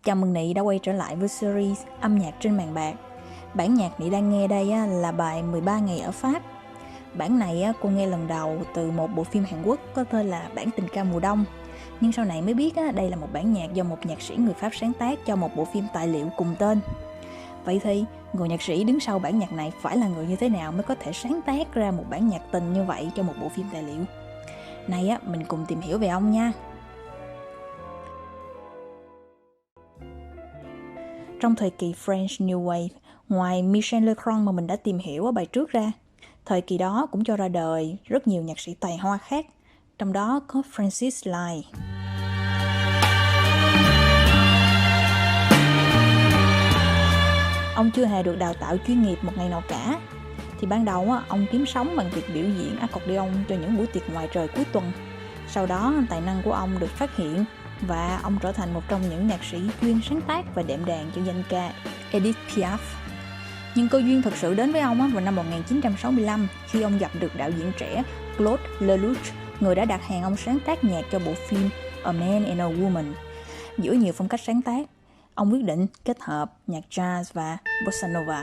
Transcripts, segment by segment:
Chào mừng Nị đã quay trở lại với series âm nhạc trên màn bạc. Bản nhạc Nị đang nghe đây là bài 13 ngày ở Pháp. Bản này cô nghe lần đầu từ một bộ phim Hàn Quốc có tên là Bản tình ca mùa đông. Nhưng sau này mới biết đây là một bản nhạc do một nhạc sĩ người Pháp sáng tác cho một bộ phim tài liệu cùng tên. Vậy thì người nhạc sĩ đứng sau bản nhạc này phải là người như thế nào mới có thể sáng tác ra một bản nhạc tình như vậy cho một bộ phim tài liệu? Này mình cùng tìm hiểu về ông nha. Trong thời kỳ French New Wave, ngoài Michel Legrand mà mình đã tìm hiểu ở bài trước ra, thời kỳ đó cũng cho ra đời rất nhiều nhạc sĩ tài hoa khác, trong đó có Francis Lai. Ông chưa hề được đào tạo chuyên nghiệp một ngày nào cả, thì ban đầu ông kiếm sống bằng việc biểu diễn accordion cho những buổi tiệc ngoài trời cuối tuần. Sau đó tài năng của ông được phát hiện và ông trở thành một trong những nhạc sĩ chuyên sáng tác và đệm đàn cho danh ca Edith Piaf. Nhưng cơ duyên thực sự đến với ông vào năm 1965 khi ông gặp được đạo diễn trẻ Claude Lelouch, người đã đặt hàng ông sáng tác nhạc cho bộ phim A Man and a Woman. Giữa nhiều phong cách sáng tác, ông quyết định kết hợp nhạc jazz và bossa nova.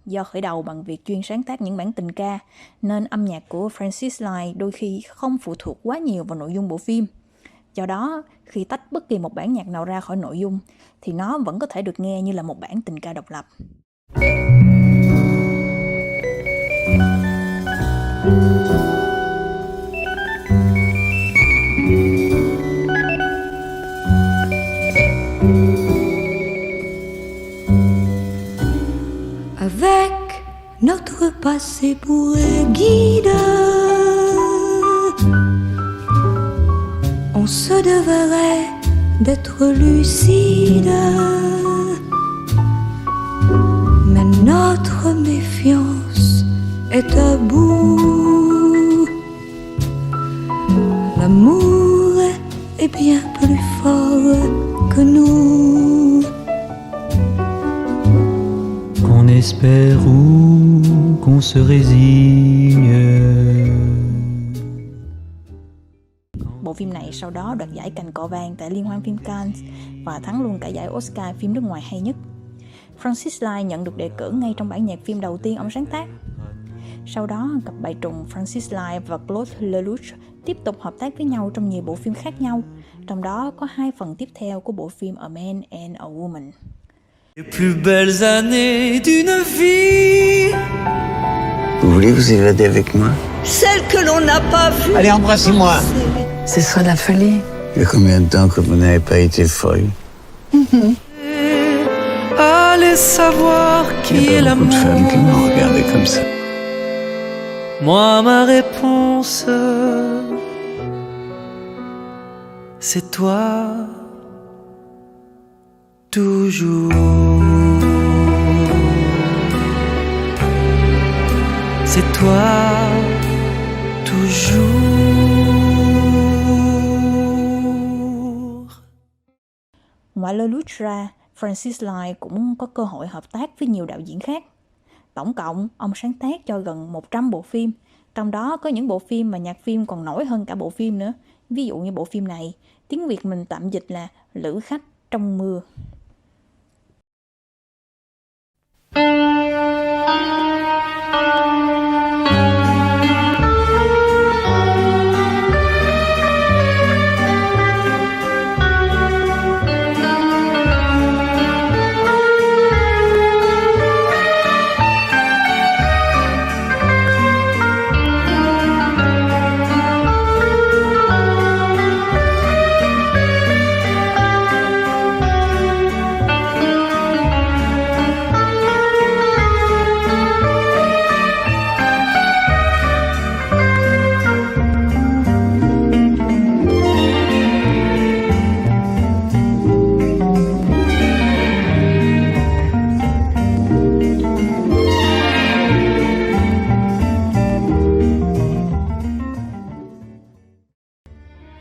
Do khởi đầu bằng việc chuyên sáng tác những bản tình ca, nên âm nhạc của Francis Lai đôi khi không phụ thuộc quá nhiều vào nội dung bộ phim. Do đó, khi tách bất kỳ một bản nhạc nào ra khỏi nội dung, thì nó vẫn có thể được nghe như là một bản tình ca độc lập. Avec notre passé pour guide, on se devrait d'être lucide, mais notre méfiance est à bout. L'amour est bien plus fort que nous. Qu'on espère ou qu'on se résigne. Bộ phim này sau đó đoạt giải Cành Cọ Vàng tại Liên hoan phim Cannes và thắng luôn cả giải Oscar phim nước ngoài hay nhất. Francis Lai nhận được đề cử ngay trong bản nhạc phim đầu tiên ông sáng tác. Sau đó, cặp bài trùng Francis Lai và Claude Lelouch tiếp tục hợp tác với nhau trong nhiều bộ phim khác nhau, trong đó có 2 phần tiếp theo của bộ phim A Man and a Woman. Les plus belles années d'une vie. Vous voulez vous évader avec moi? Celle que l'on n'a pas vue. Allez, embrassez-moi. Ce sera la folie. Il y a combien de temps que vous n'avez pas été folle? Allez savoir Il qui n'y est a pas beaucoup de femmes l'amour. qui m'ont regardé comme ça. Moi, ma réponse, c'est toi. Toujours. C'est toi. Toujours. Ngoài Lelouch ra, Francis Lai cũng có cơ hội hợp tác với nhiều đạo diễn khác. Tổng cộng, ông sáng tác cho gần 100 bộ phim Trong đó có những bộ phim mà nhạc phim còn nổi hơn cả bộ phim nữa. Ví dụ như bộ phim này, tiếng Việt mình tạm dịch là Lữ khách trong mưa.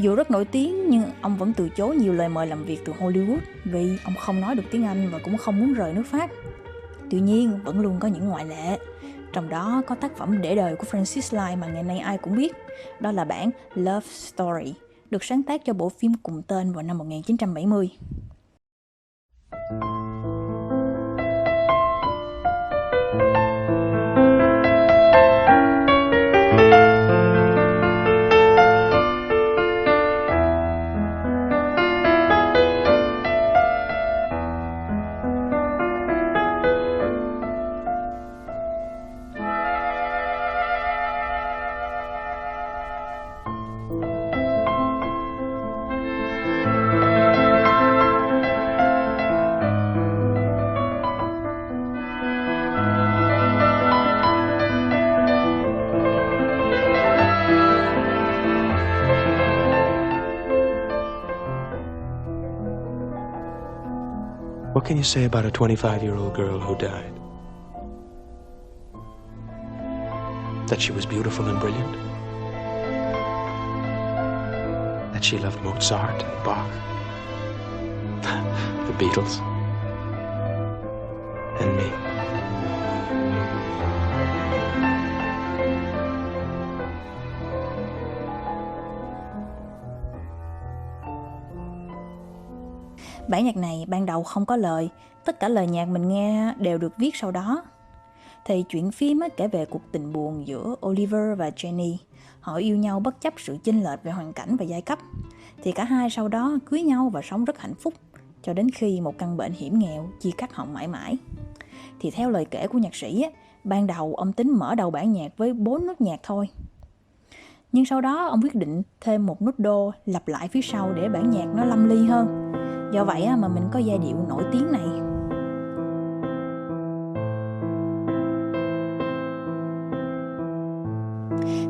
Dù rất nổi tiếng nhưng ông vẫn từ chối nhiều lời mời làm việc từ Hollywood vì ông không nói được tiếng Anh và cũng không muốn rời nước Pháp. Tuy nhiên, vẫn luôn có những ngoại lệ. Trong đó có tác phẩm để đời của Francis Lai mà ngày nay ai cũng biết, đó là bản Love Story, được sáng tác cho bộ phim cùng tên vào năm 1970. What can you say about a 25-year-old girl who died? That she was beautiful and brilliant? That she loved Mozart and Bach? The Beatles? And me? Bản nhạc này ban đầu không có lời, tất cả lời nhạc mình nghe đều được viết sau đó. Thì chuyện phim kể về cuộc tình buồn giữa Oliver và Jenny. Họ yêu nhau bất chấp sự chênh lệch về hoàn cảnh và giai cấp. Thì cả hai sau đó cưới nhau và sống rất hạnh phúc, cho đến khi một căn bệnh hiểm nghèo chia cắt họ mãi mãi. Thì theo lời kể của nhạc sĩ, ban đầu ông tính mở đầu bản nhạc với 4 nốt nhạc thôi. Nhưng sau đó ông quyết định thêm một nốt đô lặp lại phía sau để bản nhạc nó lâm ly hơn. Do vậy mà mình có giai điệu nổi tiếng này.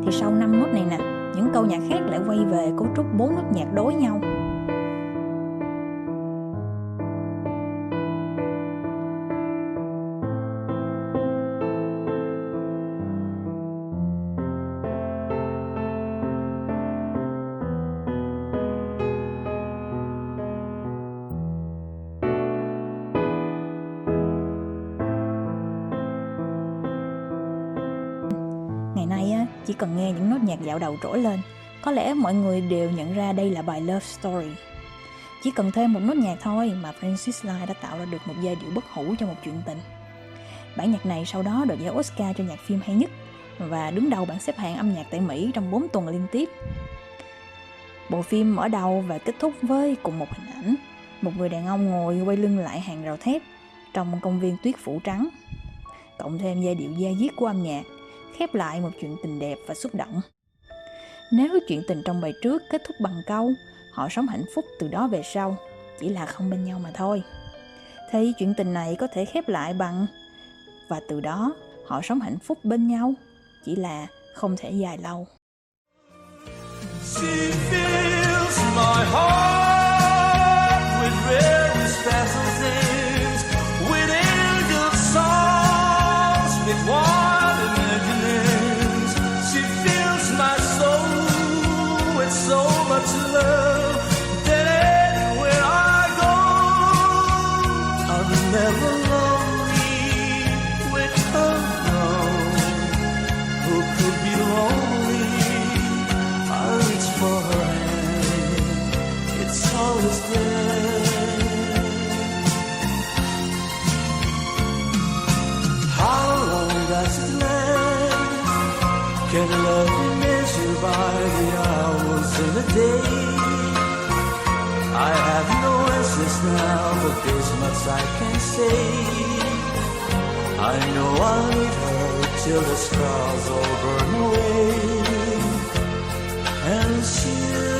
Thì sau 5 nốt này nè, những câu nhạc khác lại quay về cấu trúc 4 nốt nhạc đối nhau. Ngày nay chỉ cần nghe những nốt nhạc dạo đầu trỗi lên, có lẽ mọi người đều nhận ra đây là bài Love Story. Chỉ cần thêm một nốt nhạc thôi mà Francis Lai đã tạo ra được một giai điệu bất hủ cho một chuyện tình. Bản nhạc này sau đó đoạt giải Oscar cho nhạc phim hay nhất và đứng đầu bảng xếp hạng âm nhạc tại Mỹ trong 4 tuần liên tiếp. Bộ phim mở đầu và kết thúc với cùng một hình ảnh, một người đàn ông ngồi quay lưng lại hàng rào thép trong công viên tuyết phủ trắng, cộng thêm giai điệu da diết của âm nhạc, khép lại một chuyện tình đẹp và xúc động. Nếu chuyện tình trong bài trước kết thúc bằng câu họ sống hạnh phúc từ đó về sau, chỉ là không bên nhau mà thôi, thì chuyện tình này có thể khép lại bằng và từ đó họ sống hạnh phúc bên nhau, chỉ là không thể dài lâu. She fills my heart with red dazzles, with angel songs, with wild imaginings. She fills my soul with so much love that anywhere I go, I'm never lonely with her. No, who could be lonely? and love you measure by the hours in the day. I have no answers now, but there's much I can say. I know I'll need her till the stars all burn away, and she'll